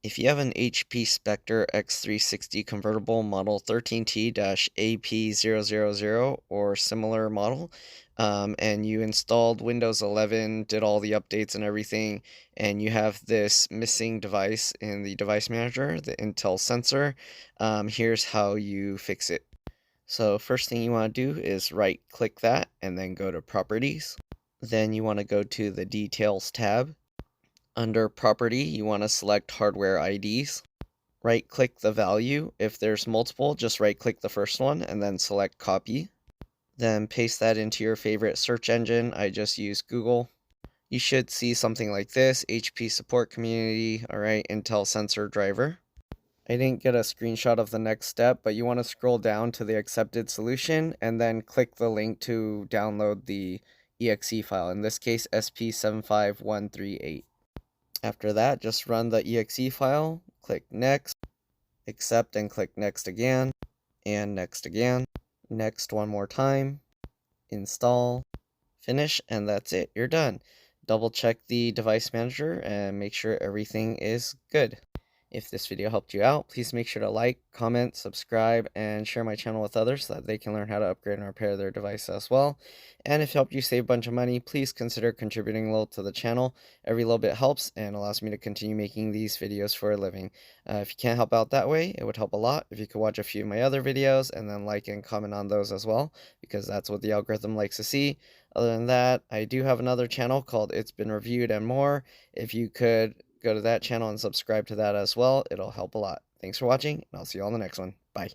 If you have an HP Spectre X360 Convertible model 13t-ap000 or similar model, and you installed Windows 11, did all the updates and everything, and you have this missing device in the device manager, the Intel sensor, here's how you fix it. So first thing you want to do is right click that and then go to Properties. Then you want to go to the Details tab. Under Property, you want to select Hardware IDs. Right-click the value. If there's multiple, just right-click the first one and then select Copy. Then paste that into your favorite search engine. I just use Google. You should see something like this, HP Support Community, alright, Intel Sensor Driver. I didn't get a screenshot of the next step, but you want to scroll down to the accepted solution and then click the link to download the exe file, in this case SP75138. After that, just run the exe file, click next, accept and click next again, and next again, next one more time, install, finish, and that's it, you're done. Double check the device manager and make sure everything is good. If this video helped you out, please make sure to like, comment, subscribe, and share my channel with others so that they can learn how to upgrade and repair their device as well. And if it helped you save a bunch of money, please consider contributing a little to the channel. Every little bit helps and allows me to continue making these videos for a living. If you can't help out that way, it would help a lot if you could watch a few of my other videos and then like and comment on those as well, because that's what the algorithm likes to see. Other than that, I do have another channel called It's Been Reviewed and More. If you could go to that channel and subscribe to that as well, it'll help a lot. Thanks for watching, and I'll see you on the next one. Bye.